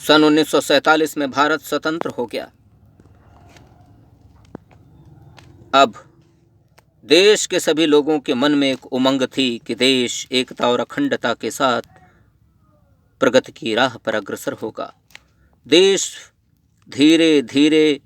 सन 1947 में भारत स्वतंत्र हो गया। अब देश के सभी लोगों के मन में एक उमंग थी कि देश एकता और अखंडता के साथ प्रगति की राह पर अग्रसर होगा। देश धीरे धीरे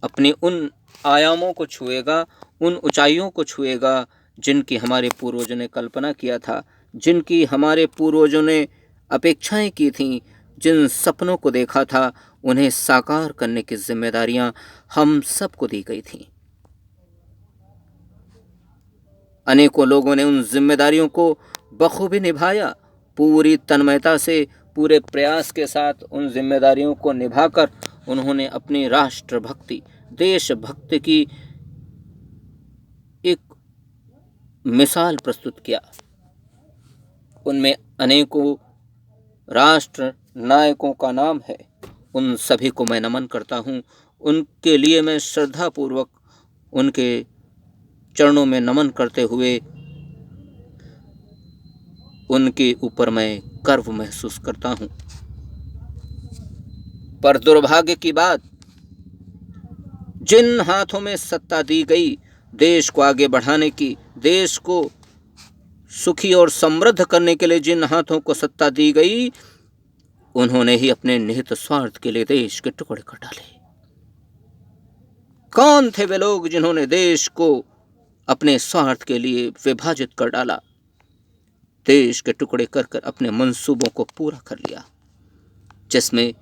अपने उन आयामों को छुएगा, उन ऊंचाइयों को छुएगा जिनकी हमारे पूर्वजों ने कल्पना किया था, जिनकी हमारे पूर्वजों ने अपेक्षाएं की थीं, जिन सपनों को देखा था, उन्हें साकार करने की जिम्मेदारियां हम सबको दी गई थीं। अनेकों लोगों ने उन जिम्मेदारियों को बखूबी निभाया। पूरी तन्मयता से, पूरे प्रयास के साथ उन जिम्मेदारियों को निभाकर उन्होंने अपनी राष्ट्रभक्ति, देशभक्ति की एक मिसाल प्रस्तुत किया। उनमें अनेकों राष्ट्र नायकों का नाम है। उन सभी को मैं नमन करता हूँ। उनके लिए मैं श्रद्धापूर्वक उनके चरणों में नमन करते हुए उनके ऊपर मैं गर्व महसूस करता हूँ। पर दुर्भाग्य की बात, जिन हाथों में सत्ता दी गई देश को आगे बढ़ाने की, देश को सुखी और समृद्ध करने के लिए जिन हाथों को सत्ता दी गई, उन्होंने ही अपने निहित स्वार्थ के लिए देश के टुकड़े कर डाले। कौन थे वे लोग जिन्होंने देश को अपने स्वार्थ के लिए विभाजित कर डाला, देश के टुकड़े कर कर अपने मंसूबों को पूरा कर लिया, जिसमें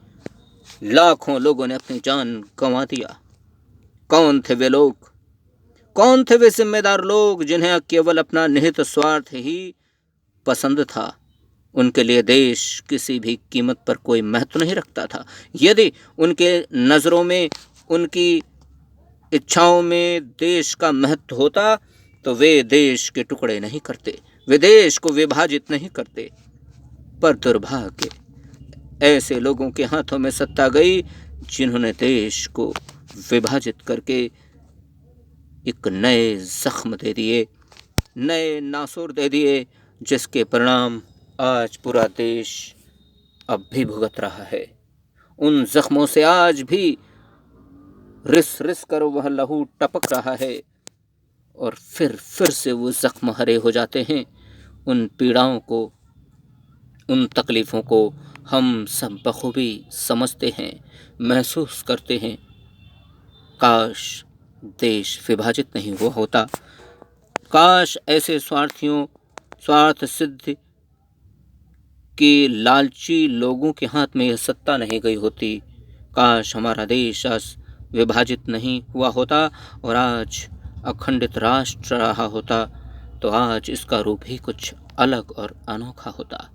लाखों लोगों ने अपनी जान गंवा दिया? कौन थे वे लोग? कौन थे वे जिम्मेदार लोग जिन्हें केवल अपना निहित स्वार्थ ही पसंद था? उनके लिए देश किसी भी कीमत पर कोई महत्व नहीं रखता था। यदि उनके नज़रों में, उनकी इच्छाओं में देश का महत्व होता तो वे देश के टुकड़े नहीं करते, वे देश को विभाजित नहीं करते। पर दुर्भाग्य, ऐसे लोगों के हाथों में सत्ता गई जिन्होंने देश को विभाजित करके एक नए जख्म दे दिए, नए नासूर दे दिए, जिसके परिणाम आज पूरा देश अब भी भुगत रहा है। उन जख्मों से आज भी रिस रिस कर वह लहू टपक रहा है और फिर से वो जख्म हरे हो जाते हैं। उन पीड़ाओं को, उन तकलीफ़ों को हम सब बखूबी समझते हैं, महसूस करते हैं। काश देश विभाजित नहीं हुआ होता, काश ऐसे स्वार्थियों, स्वार्थ सिद्ध के लालची लोगों के हाथ में यह सत्ता नहीं गई होती। काश हमारा देश आज विभाजित नहीं हुआ होता और आज अखंडित राष्ट्र रहा होता, तो आज इसका रूप ही कुछ अलग और अनोखा होता।